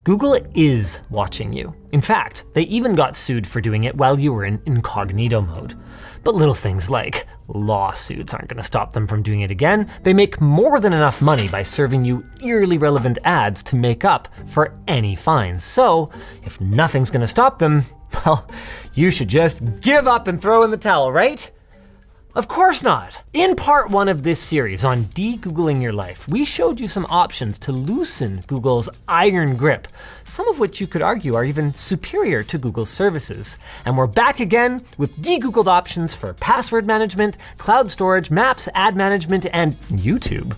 Google is watching you. In fact, they even got sued for doing it while you were in incognito mode. But little things like lawsuits aren't gonna stop them from doing it again. They make more than enough money by serving you eerily relevant ads to make up for any fines. So if nothing's gonna stop them, well, you should just give up and throw in the towel, right? Of course not. In part 1 of this series on de-Googling your life, we showed you some options to loosen Google's iron grip, some of which you could argue are even superior to Google's services. And we're back again with de-Googled options for password management, cloud storage, maps, ad management, and YouTube.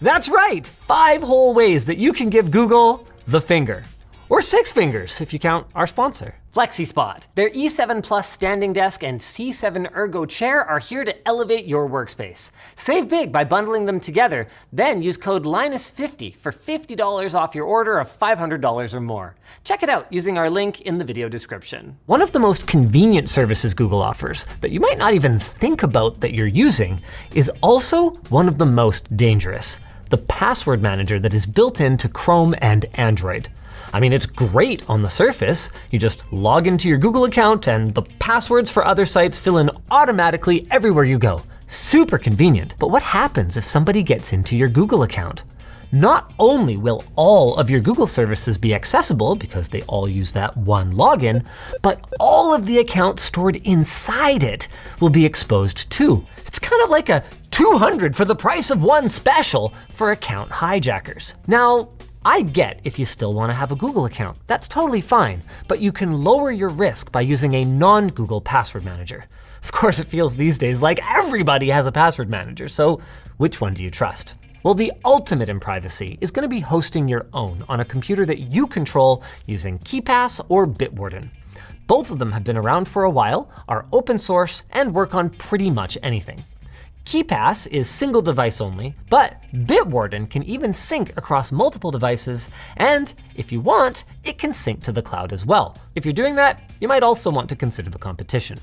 That's right, 5 whole ways that you can give Google the finger. Or 6 fingers if you count our sponsor. FlexiSpot. Their E7 Plus standing desk and C7 Ergo chair are here to elevate your workspace. Save big by bundling them together, then use code Linus50 for $50 off your order of $500 or more. Check it out using our link in the video description. One of the most convenient services Google offers that you might not even think about that you're using is also one of the most dangerous: the password manager that is built into Chrome and Android. I mean, it's great on the surface. You just log into your Google account and the passwords for other sites fill in automatically everywhere you go. Super convenient. But what happens if somebody gets into your Google account? Not only will all of your Google services be accessible because they all use that one login, but all of the accounts stored inside it will be exposed too. It's kind of like a 200 for the price of one special for account hijackers. Now, I get if you still want to have a Google account. That's totally fine, but you can lower your risk by using a non-Google password manager. Of course, it feels these days like everybody has a password manager, so which one do you trust? Well, the ultimate in privacy is going to be hosting your own on a computer that you control using KeePass or Bitwarden. Both of them have been around for a while, are open source, and work on pretty much anything. KeePass is single device only, but Bitwarden can even sync across multiple devices, and if you want, it can sync to the cloud as well. If you're doing that, you might also want to consider the competition.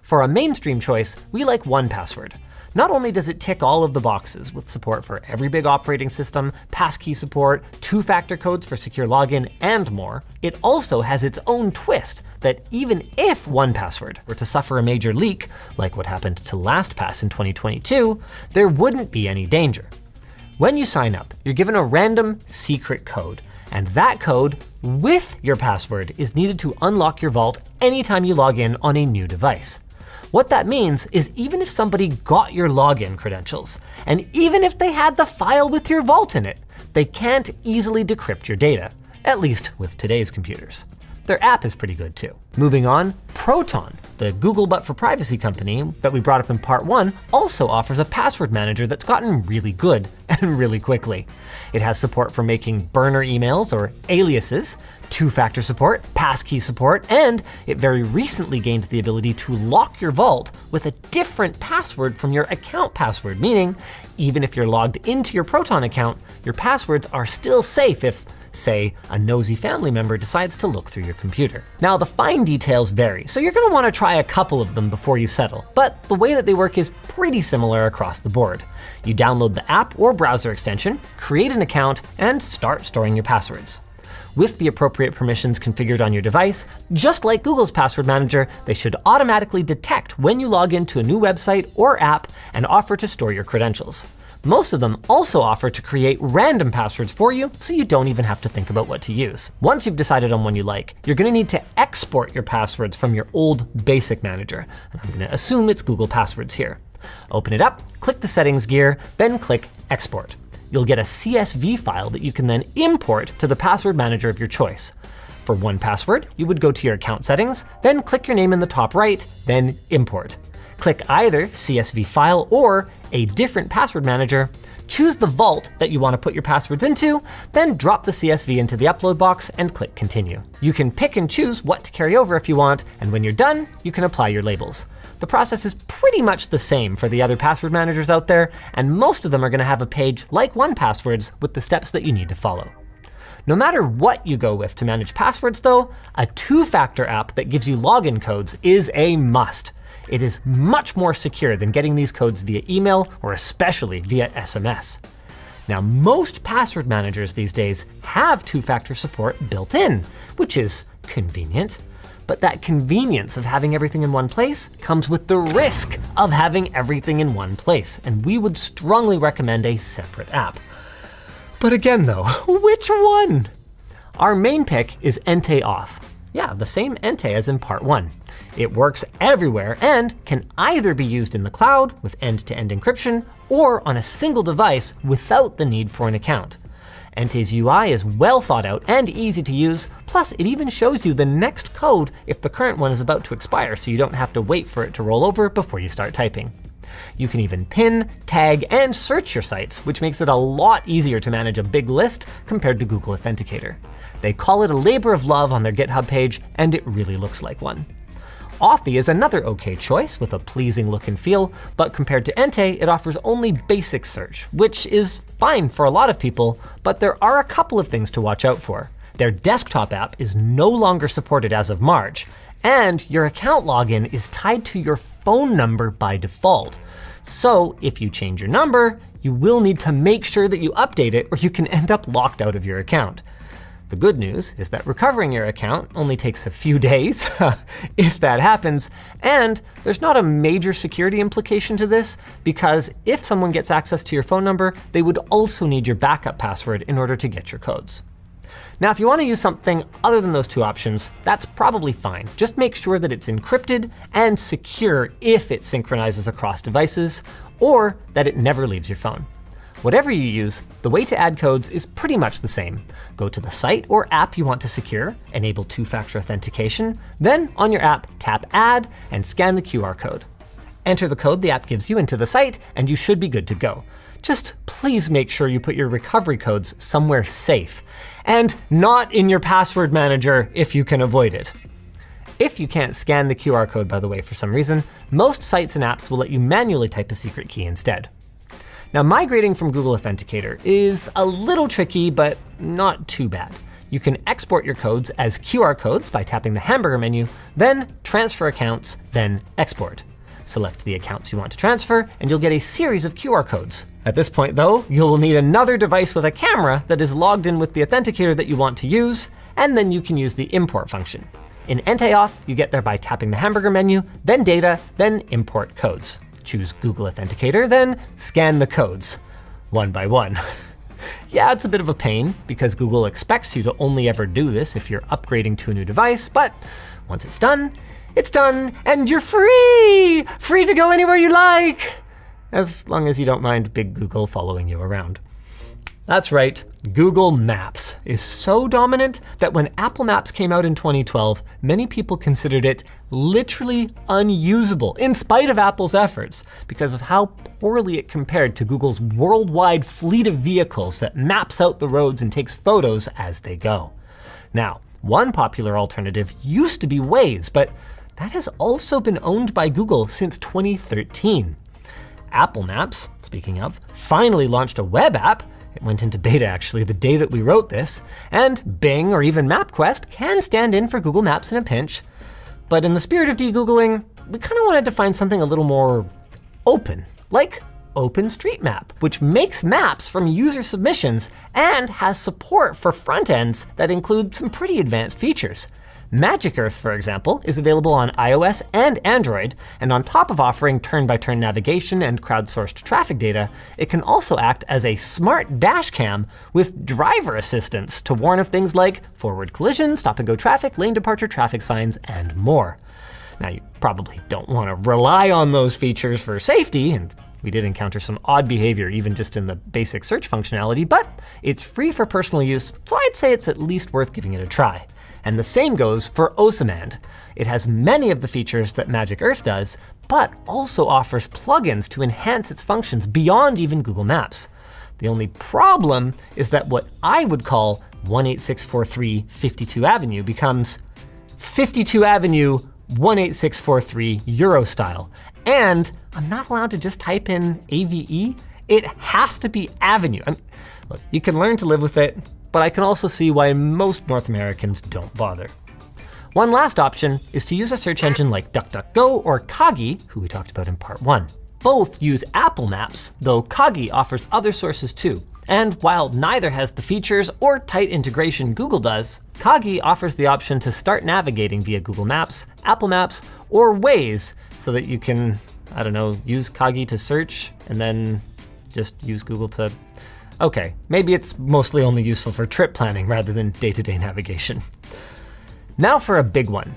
For a mainstream choice, we like 1Password. Not only does it tick all of the boxes with support for every big operating system, passkey support, 2-factor codes for secure login, and more, it also has its own twist that even if 1Password were to suffer a major leak, like what happened to LastPass in 2022, there wouldn't be any danger. When you sign up, you're given a random secret code, and that code with your password is needed to unlock your vault anytime you log in on a new device. What that means is even if somebody got your login credentials, and even if they had the file with your vault in it, they can't easily decrypt your data, at least with today's computers. Their app is pretty good too. Moving on, Proton, the Google but for privacy company that we brought up in part 1, also offers a password manager that's gotten really good and really quickly. It has support for making burner emails or aliases, 2-factor support, passkey support, and it very recently gained the ability to lock your vault with a different password from your account password, meaning even if you're logged into your Proton account, your passwords are still safe if, say, a nosy family member decides to look through your computer. Now, the fine details vary, so you're gonna wanna try a couple of them before you settle, but the way that they work is pretty similar across the board. You download the app or browser extension, create an account, and start storing your passwords. With the appropriate permissions configured on your device, just like Google's password manager, they should automatically detect when you log into a new website or app and offer to store your credentials. Most of them also offer to create random passwords for you, so you don't even have to think about what to use. Once you've decided on one you like, you're gonna need to export your passwords from your old basic manager, and I'm gonna assume it's Google Passwords here. Open it up, click the settings gear, then click Export. You'll get a CSV file that you can then import to the password manager of your choice. For 1Password, you would go to your account settings, then click your name in the top right, then Import. Click either CSV file or a different password manager, choose the vault that you want to put your passwords into, then drop the CSV into the upload box and click Continue. You can pick and choose what to carry over if you want, and when you're done, you can apply your labels. The process is pretty much the same for the other password managers out there, and most of them are gonna have a page like 1Password's with the steps that you need to follow. No matter what you go with to manage passwords though, a 2-factor app that gives you login codes is a must. It is much more secure than getting these codes via email or especially via SMS. Now, most password managers these days have two-factor support built in, which is convenient. But that convenience of having everything in one place comes with the risk of having everything in one place, and we would strongly recommend a separate app. But again though, which one? Our main pick is Entei Auth. Yeah, the same Entei as in part 1. It works everywhere and can either be used in the cloud with end-to-end encryption or on a single device without the need for an account. Entei's UI is well thought out and easy to use, plus it even shows you the next code if the current one is about to expire, so you don't have to wait for it to roll over before you start typing. You can even pin, tag, and search your sites, which makes it a lot easier to manage a big list compared to Google Authenticator. They call it a labor of love on their GitHub page, and it really looks like one. Authy is another okay choice with a pleasing look and feel, but compared to Entei, it offers only basic search, which is fine for a lot of people, but there are a couple of things to watch out for. Their desktop app is no longer supported as of March, and your account login is tied to your phone number by default. So if you change your number, you will need to make sure that you update it or you can end up locked out of your account. The good news is that recovering your account only takes a few days, if that happens, and there's not a major security implication to this, because if someone gets access to your phone number, they would also need your backup password in order to get your codes. Now, if you want to use something other than those two options, that's probably fine. Just make sure that it's encrypted and secure if it synchronizes across devices, or that it never leaves your phone. Whatever you use, the way to add codes is pretty much the same. Go to the site or app you want to secure, enable two-factor authentication, then on your app, tap Add and scan the QR code. Enter the code the app gives you into the site, and you should be good to go. Just please make sure you put your recovery codes somewhere safe, and not in your password manager if you can avoid it. If you can't scan the QR code, by the way, for some reason, most sites and apps will let you manually type a secret key instead. Now, migrating from Google Authenticator is a little tricky, but not too bad. You can export your codes as QR codes by tapping the hamburger menu, then transfer accounts, then export. Select the accounts you want to transfer, and you'll get a series of QR codes. At this point though, you'll need another device with a camera that is logged in with the authenticator that you want to use, and then you can use the import function. In Entei Auth, you get there by tapping the hamburger menu, then data, then import codes. Choose Google Authenticator, then scan the codes, one by one. Yeah, it's a bit of a pain because Google expects you to only ever do this if you're upgrading to a new device, but once it's done, and you're free! Free to go anywhere you like! As long as you don't mind Big Google following you around. That's right, Google Maps is so dominant that when Apple Maps came out in 2012, many people considered it literally unusable, in spite of Apple's efforts, because of how poorly it compared to Google's worldwide fleet of vehicles that maps out the roads and takes photos as they go. Now, one popular alternative used to be Waze, but that has also been owned by Google since 2013. Apple Maps, speaking of, finally launched a web app. It went into beta actually the day that we wrote this, and Bing or even MapQuest can stand in for Google Maps in a pinch. But in the spirit of de-Googling, we kind of wanted to find something a little more open, like OpenStreetMap, which makes maps from user submissions and has support for front ends that include some pretty advanced features. Magic Earth, for example, is available on iOS and Android, and on top of offering turn-by-turn navigation and crowdsourced traffic data, it can also act as a smart dash cam with driver assistance to warn of things like forward collision, stop-and-go traffic, lane departure traffic signs, and more. Now, you probably don't want to rely on those features for safety, and we did encounter some odd behavior even just in the basic search functionality, but it's free for personal use, so I'd say it's at least worth giving it a try. And the same goes for Osamand. It has many of the features that Magic Earth does, but also offers plugins to enhance its functions beyond even Google Maps. The only problem is that what I would call 18643 52 Avenue becomes 52 Avenue 18643 Euro style. And I'm not allowed to just type in AVE. It has to be Avenue. Look, you can learn to live with it, but I can also see why most North Americans don't bother. One last option is to use a search engine like DuckDuckGo or Kagi, who we talked about in part 1. Both use Apple Maps, though Kagi offers other sources too, And while neither has the features or tight integration Google does, Kagi offers the option to start navigating via Google Maps, Apple Maps, or Waze so that you can, I don't know, use Kagi to search and then just use Google to, okay, maybe it's mostly only useful for trip planning rather than day-to-day navigation. Now for a big one.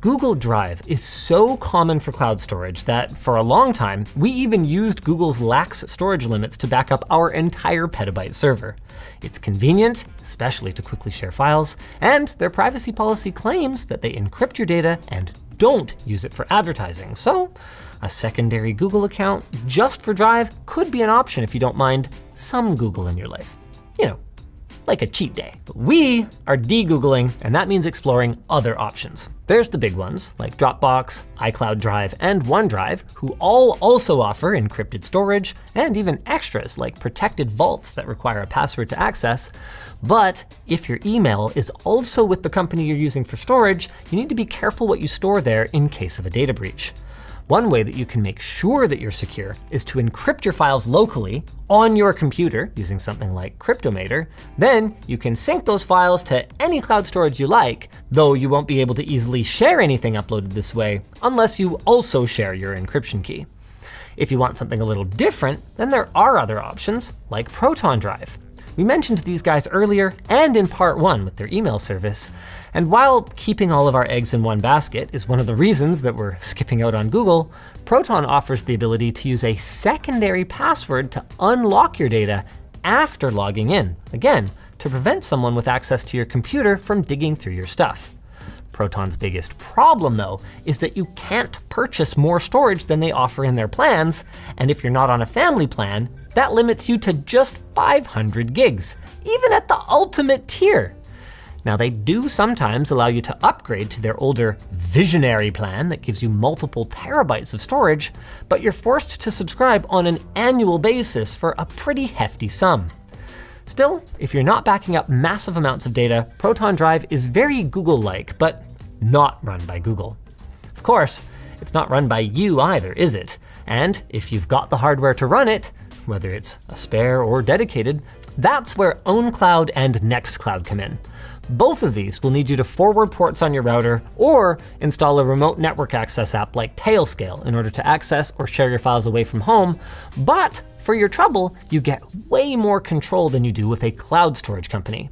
Google Drive is so common for cloud storage that for a long time, we even used Google's lax storage limits to back up our entire petabyte server. It's convenient, especially to quickly share files, and their privacy policy claims that they encrypt your data and don't use it for advertising. So a secondary Google account just for Drive could be an option if you don't mind some Google in your life. You know, like a cheat day. But we are de-Googling, and that means exploring other options. There's the big ones, like Dropbox, iCloud Drive, and OneDrive, who all also offer encrypted storage, and even extras like protected vaults that require a password to access. But if your email is also with the company you're using for storage, you need to be careful what you store there in case of a data breach. One way that you can make sure that you're secure is to encrypt your files locally on your computer using something like Cryptomator. Then you can sync those files to any cloud storage you like, though you won't be able to easily share anything uploaded this way unless you also share your encryption key. If you want something a little different, then there are other options like Proton Drive. We mentioned these guys earlier and in part 1 with their email service. And while keeping all of our eggs in one basket is one of the reasons that we're skipping out on Google, Proton offers the ability to use a secondary password to unlock your data after logging in, again, to prevent someone with access to your computer from digging through your stuff. Proton's biggest problem, though, is that you can't purchase more storage than they offer in their plans, and if you're not on a family plan, that limits you to just 500 gigs, even at the ultimate tier. Now, they do sometimes allow you to upgrade to their older Visionary plan that gives you multiple terabytes of storage, but you're forced to subscribe on an annual basis for a pretty hefty sum. Still, if you're not backing up massive amounts of data, Proton Drive is very Google-like, but not run by Google. Of course, it's not run by you either, is it? And if you've got the hardware to run it, whether it's a spare or dedicated, that's where OwnCloud and NextCloud come in. Both of these will need you to forward ports on your router or install a remote network access app like Tailscale in order to access or share your files away from home. But for your trouble, you get way more control than you do with a cloud storage company.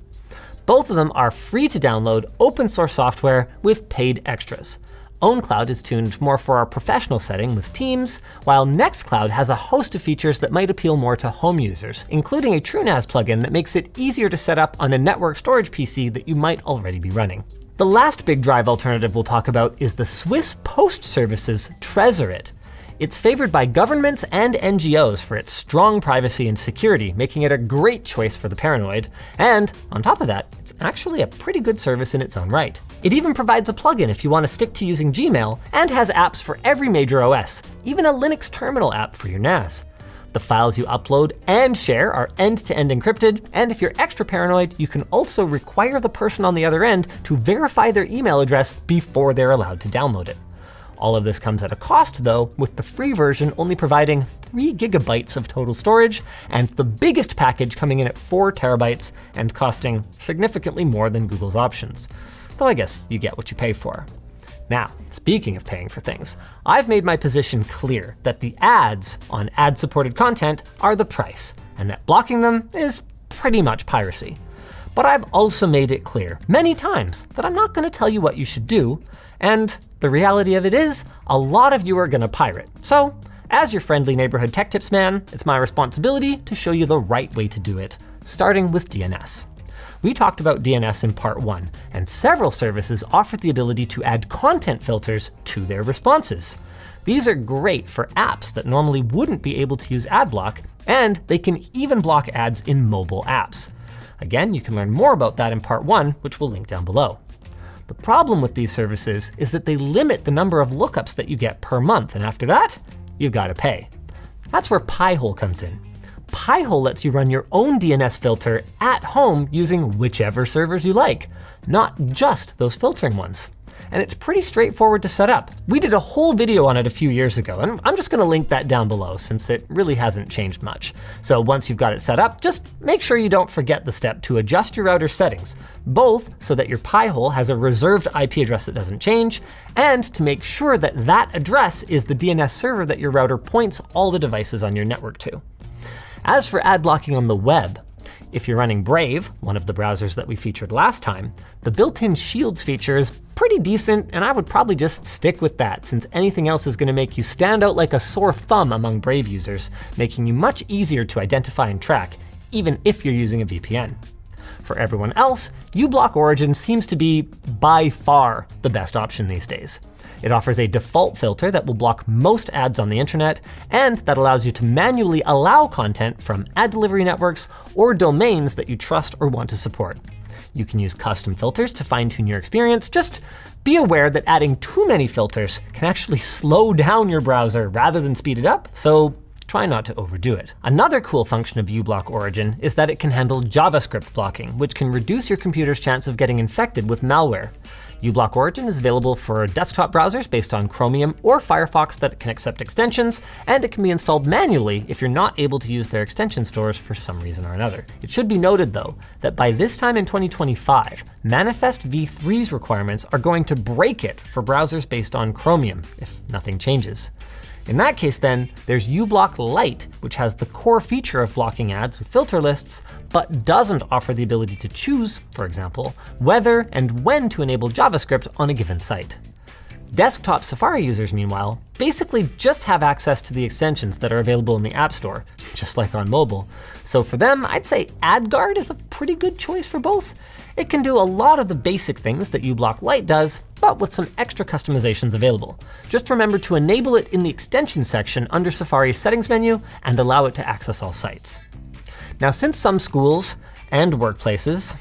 Both of them are free to download open source software with paid extras. OwnCloud is tuned more for our professional setting with Teams, while NextCloud has a host of features that might appeal more to home users, including a TrueNAS plugin that makes it easier to set up on a network storage PC that you might already be running. The last big drive alternative we'll talk about is the Swiss Post Service's Tresorit. It's favored by governments and NGOs for its strong privacy and security, making it a great choice for the paranoid. And on top of that, it's actually a pretty good service in its own right. It even provides a plugin if you want to stick to using Gmail, and has apps for every major OS, even a Linux terminal app for your NAS. The files you upload and share are end-to-end encrypted, and if you're extra paranoid, you can also require the person on the other end to verify their email address before they're allowed to download it. All of this comes at a cost, though, with the free version only providing 3 gigabytes of total storage, and the biggest package coming in at 4 terabytes and costing significantly more than Google's options. Though I guess you get what you pay for. Now, speaking of paying for things, I've made my position clear that the ads on ad-supported content are the price, and that blocking them is pretty much piracy. But I've also made it clear many times that I'm not going to tell you what you should do, and the reality of it is, a lot of you are gonna pirate. So, as your friendly neighborhood tech tips man, it's my responsibility to show you the right way to do it, starting with DNS. We talked about DNS in part 1, and several services offer the ability to add content filters to their responses. These are great for apps that normally wouldn't be able to use ad block, and they can even block ads in mobile apps. Again, you can learn more about that in part 1, which we'll link down below. The problem with these services is that they limit the number of lookups that you get per month, and after that, you've got to pay. That's where Pi-hole comes in. Pi-hole lets you run your own DNS filter at home using whichever servers you like, not just those filtering ones. And it's pretty straightforward to set up. We did a whole video on it a few years ago, and I'm just gonna link that down below since it really hasn't changed much. So once you've got it set up, just make sure you don't forget the step to adjust your router settings, both so that your Pi-hole has a reserved IP address that doesn't change, and to make sure that that address is the DNS server that your router points all the devices on your network to. As for ad blocking on the web, if you're running Brave, one of the browsers that we featured last time, the built-in Shields feature is pretty decent, and I would probably just stick with that since anything else is gonna make you stand out like a sore thumb among Brave users, making you much easier to identify and track, even if you're using a VPN. For everyone else, uBlock Origin seems to be by far the best option these days. It offers a default filter that will block most ads on the internet, and that allows you to manually allow content from ad delivery networks or domains that you trust or want to support. You can use custom filters to fine-tune your experience. Just be aware that adding too many filters can actually slow down your browser rather than speed it up, so try not to overdo it. Another cool function of uBlock Origin is that it can handle JavaScript blocking, which can reduce your computer's chance of getting infected with malware. uBlock Origin is available for desktop browsers based on Chromium or Firefox that can accept extensions, and it can be installed manually if you're not able to use their extension stores for some reason or another. It should be noted though, that by this time in 2025, Manifest v3's requirements are going to break it for browsers based on Chromium, if nothing changes. In that case then, there's uBlock Lite, which has the core feature of blocking ads with filter lists, but doesn't offer the ability to choose, for example, whether and when to enable JavaScript on a given site. Desktop Safari users, meanwhile, basically just have access to the extensions that are available in the App Store, just like on mobile. So for them, I'd say AdGuard is a pretty good choice for both. It can do a lot of the basic things that uBlock Lite does, but with some extra customizations available. Just remember to enable it in the extension section under Safari's settings menu and allow it to access all sites. Now, since some schools and workplaces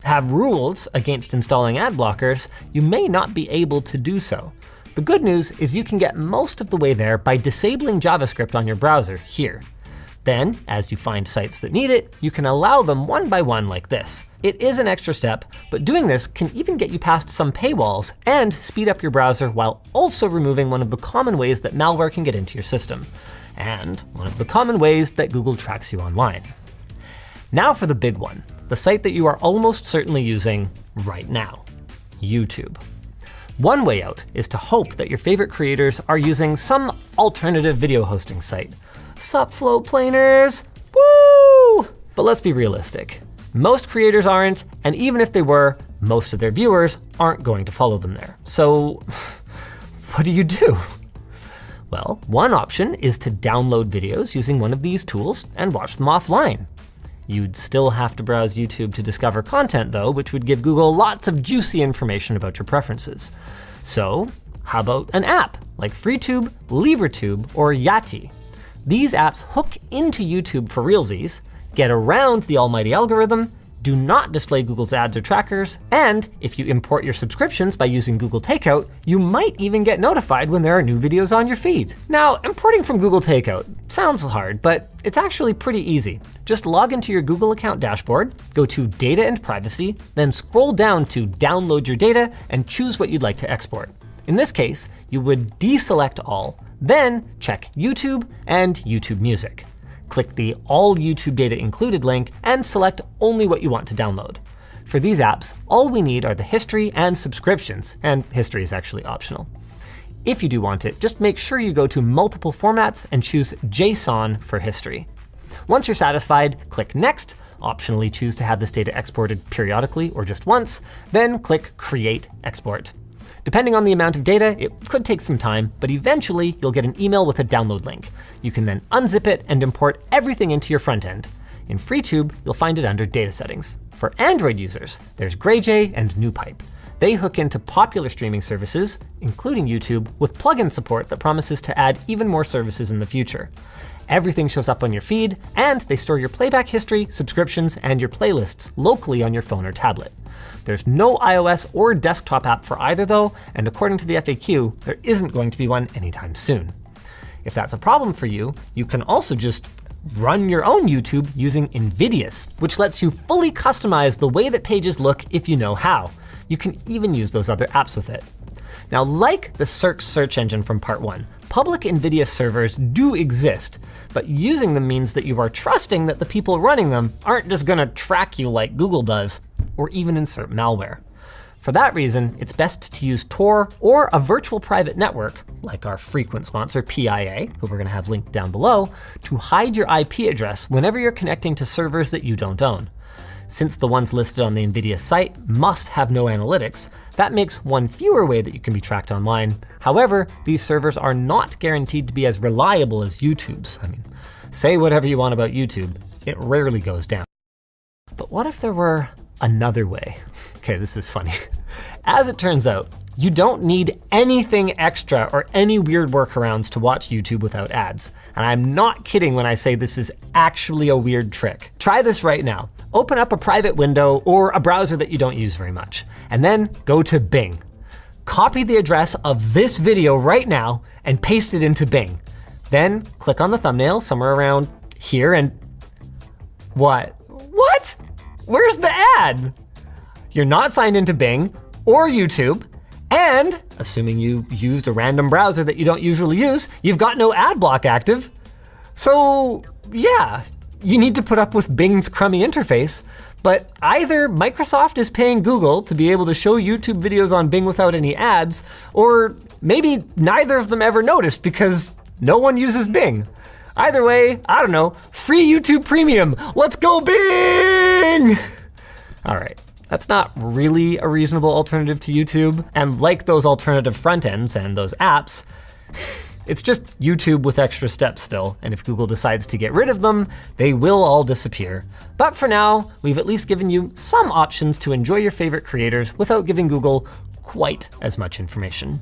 have rules against installing ad blockers, you may not be able to do so. The good news is you can get most of the way there by disabling JavaScript on your browser here. Then, as you find sites that need it, you can allow them one by one like this. It is an extra step, but doing this can even get you past some paywalls and speed up your browser while also removing one of the common ways that malware can get into your system, and one of the common ways that Google tracks you online. Now for the big one, the site that you are almost certainly using right now, YouTube. One way out is to hope that your favorite creators are using some alternative video hosting site. Sup, float planers, woo! But let's be realistic. Most creators aren't, and even if they were, most of their viewers aren't going to follow them there. So what do you do? Well, one option is to download videos using one of these tools and watch them offline. You'd still have to browse YouTube to discover content though, which would give Google lots of juicy information about your preferences. So how about an app like FreeTube, LibreTube, or Yati? These apps hook into YouTube for realsies, get around the almighty algorithm, do not display Google's ads or trackers, and if you import your subscriptions by using Google Takeout, you might even get notified when there are new videos on your feed. Now, importing from Google Takeout sounds hard, but it's actually pretty easy. Just log into your Google account dashboard, go to Data and Privacy, then scroll down to Download Your Data and choose what you'd like to export. In this case, you would deselect all, then check YouTube and YouTube Music. Click the All YouTube Data Included link and select only what you want to download. For these apps, all we need are the history and subscriptions, and history is actually optional. If you do want it, just make sure you go to multiple formats and choose JSON for history. Once you're satisfied, click Next, optionally choose to have this data exported periodically or just once, then click Create Export. Depending on the amount of data, it could take some time, but eventually you'll get an email with a download link. You can then unzip it and import everything into your front end. In FreeTube, you'll find it under Data Settings. For Android users, there's GrayJ and NewPipe. They hook into popular streaming services, including YouTube, with plugin support that promises to add even more services in the future. Everything shows up on your feed, and they store your playback history, subscriptions, and your playlists locally on your phone or tablet. There's no iOS or desktop app for either though, and according to the FAQ, there isn't going to be one anytime soon. If that's a problem for you, you can also just run your own YouTube using Invidious, which lets you fully customize the way that pages look if you know how. You can even use those other apps with it. Now, like the search engine from part 1, public Invidious servers do exist, but using them means that you are trusting that the people running them aren't just gonna track you like Google does, or even insert malware. For that reason, it's best to use Tor or a virtual private network, like our frequent sponsor PIA, who we're gonna have linked down below, to hide your IP address whenever you're connecting to servers that you don't own. Since the ones listed on the Invidious site must have no analytics, that makes one fewer way that you can be tracked online. However, these servers are not guaranteed to be as reliable as YouTube's. I mean, say whatever you want about YouTube, it rarely goes down. But what if there were another way? Okay, this is funny. As it turns out, you don't need anything extra or any weird workarounds to watch YouTube without ads. And I'm not kidding when I say this is actually a weird trick. Try this right now. Open up a private window or a browser that you don't use very much, and then go to Bing. Copy the address of this video right now and paste it into Bing. Then click on the thumbnail somewhere around here and what? What? Where's the ad? You're not signed into Bing or YouTube, and assuming you used a random browser that you don't usually use, you've got no ad block active. So yeah, you need to put up with Bing's crummy interface, but either Microsoft is paying Google to be able to show YouTube videos on Bing without any ads, or maybe neither of them ever noticed because no one uses Bing. Either way, I don't know, free YouTube Premium, let's go Bing! All right. That's not really a reasonable alternative to YouTube. And like those alternative front ends and those apps, it's just YouTube with extra steps still. And if Google decides to get rid of them, they will all disappear. But for now, we've at least given you some options to enjoy your favorite creators without giving Google quite as much information.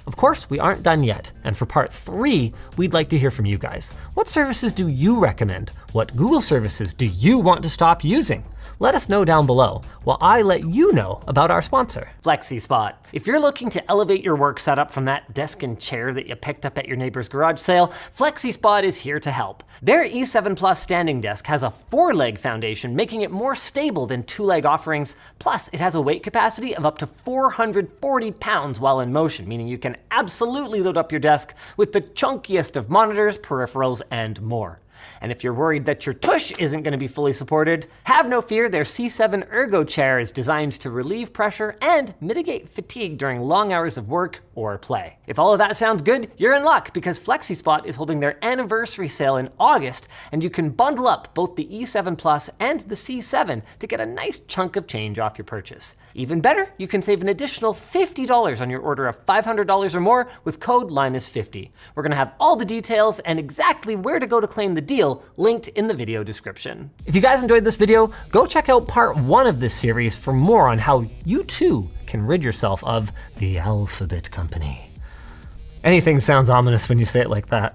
Of course, we aren't done yet. And for part 3, we'd like to hear from you guys. What services do you recommend? What Google services do you want to stop using? Let us know down below while I let you know about our sponsor, FlexiSpot. If you're looking to elevate your work setup from that desk and chair that you picked up at your neighbor's garage sale, FlexiSpot is here to help. Their E7 Plus standing desk has a 4-leg foundation, making it more stable than 2-leg offerings. Plus, it has a weight capacity of up to 440 pounds while in motion, meaning you can absolutely load up your desk with the chunkiest of monitors, peripherals, and more. And if you're worried that your tush isn't going to be fully supported, have no fear, their C7 Ergo chair is designed to relieve pressure and mitigate fatigue during long hours of work or play. If all of that sounds good, you're in luck because FlexiSpot is holding their anniversary sale in August, and you can bundle up both the E7 Plus and the C7 to get a nice chunk of change off your purchase. Even better, you can save an additional $50 on your order of $500 or more with code Linus50. We're going to have all the details and exactly where to go to claim the deal linked in the video description. If you guys enjoyed this video, go check out part 1 of this series for more on how you too can rid yourself of the Alphabet Company. Anything sounds ominous when you say it like that.